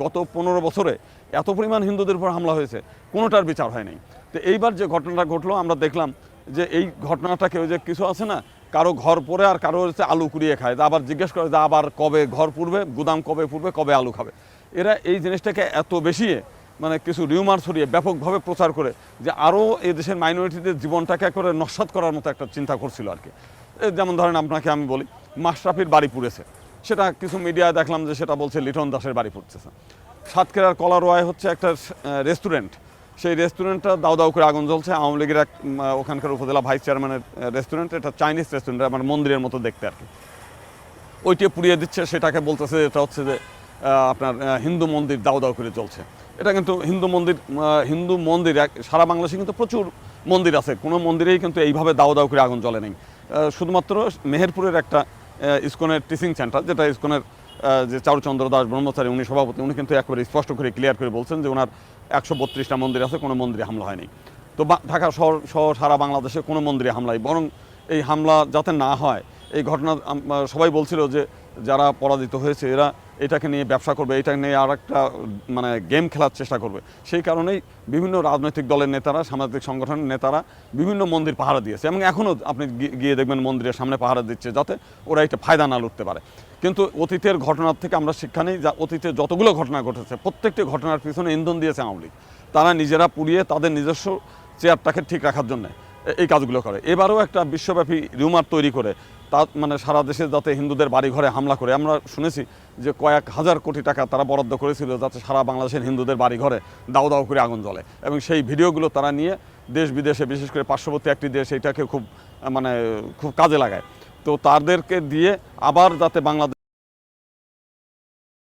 গত 15 বছরে এত পরিমাণ হিন্দুদের উপর হামলা হয়েছে, কোনোটার বিচার হয় নাই। তো এইবার যে ঘটনাটা ঘটলো আমরা দেখলাম যে এই ঘটনাটাকে ওই যে কিছু আছে না, কারো ঘর পড়ে আর কারো হচ্ছে আলু কুড়িয়ে খায়, আবার জিজ্ঞেস করে যে আবার কবে ঘর পুড়বে, গুদাম কবে পুড়বে, কবে আলু খাবে। এরা এই জিনিসটাকে এত বেশি মানে কিছু রিউমার ছড়িয়ে ব্যাপকভাবে প্রচার করে যে আরও এই দেশের মাইনরিটিদের জীবনটাকে করে নস্যাৎ করার মতো একটা চিন্তা করছিল আর কি। যেমন ধরেন আপনাকে আমি বলি, মাশরাফির বাড়ি পুড়েছে, সেটা কিছু মিডিয়ায় দেখলাম যে সেটা বলছে লিটন দাসের বাড়ি পুড়তেছে। সাতক্ষীরার কলারোয়ায় হচ্ছে একটা রেস্টুরেন্ট, সেই রেস্টুরেন্টটা দাউ দাউ করে আগুন জ্বলছে। আওয়ামী লীগের এক ওখানকার উপজেলা ভাইস চেয়ারম্যানের রেস্টুরেন্ট, এটা চাইনিজ রেস্টুরেন্ট, আমার মন্দিরের মতো দেখতে আর কি। ওইটি পুড়িয়ে দিচ্ছে, সেটাকে বলতেছে এটা হচ্ছে যে আপনার হিন্দু মন্দির দাউ দাউ করে জ্বলছে। এটা কিন্তু হিন্দু মন্দির সারা বাংলাদেশে কিন্তু প্রচুর মন্দির আছে, কোনো মন্দিরেই কিন্তু এইভাবে দাউ দাউ করে আগুন জ্বলে নেই। শুধুমাত্র মেহেরপুরের একটা ইসকনের টিচিং সেন্টার, যেটা ইসকনের যে চারুচন্দ্র দাস ব্রহ্মচারী উনি সভাপতি, উনি কিন্তু একবারে স্পষ্ট করে ক্লিয়ার করে বলছেন যে ওনার 132টা মন্দির আছে, কোনো মন্দিরে হামলা হয়নি। তো ঢাকা শহর সহ সারা বাংলাদেশে কোনো মন্দিরে হামলা হয়, বরং এই হামলা যাতে না হয় এই ঘটনা সবাই বলছিল যে যারা পরাজিত হয়েছে এরা এটাকে নিয়ে ব্যবসা করবে, এটা নিয়ে আর একটা মানে গেম খেলার চেষ্টা করবে। সেই কারণেই বিভিন্ন রাজনৈতিক দলের নেতারা, সামাজিক সংগঠনের নেতারা বিভিন্ন মন্দির পাহারা দিয়েছে, এবং এখনও আপনি গিয়ে দেখবেন মন্দিরের সামনে পাহারা দিচ্ছে যাতে ওরা এটা ফায়দা না লুটতে পারে। কিন্তু অতীতের ঘটনার থেকে আমরা শিক্ষা নিই, যা অতীতে যতগুলো ঘটনা ঘটেছে প্রত্যেকটি ঘটনার পিছনে ইন্ধন দিয়েছে আওয়ামী লীগ। তারা নিজেরা পুড়িয়ে তাদের নিজস্ব চেয়ারটাকে ঠিক রাখার জন্য এই কাজগুলো করে। এবারও একটা বিশ্বব্যাপী রিউমার তৈরি করে তা মানে সারা দেশে যাতে হিন্দুদের বাড়ি ঘরে হামলা করে। আমরা শুনেছি যে কয়েক হাজার কোটি টাকা তারা বরাদ্দ করেছিল যাতে সারা বাংলাদেশের হিন্দুদের বাড়ি ঘরে দাউ দাউ করে আগুন জ্বলে, এবং সেই ভিডিওগুলো তারা নিয়ে দেশ বিদেশে, বিশেষ করে পার্শ্ববর্তী একটি দেশ, এইটাকে খুব কাজে লাগায়। তো তাদেরকে দিয়ে আবার যাতে বাংলাদেশ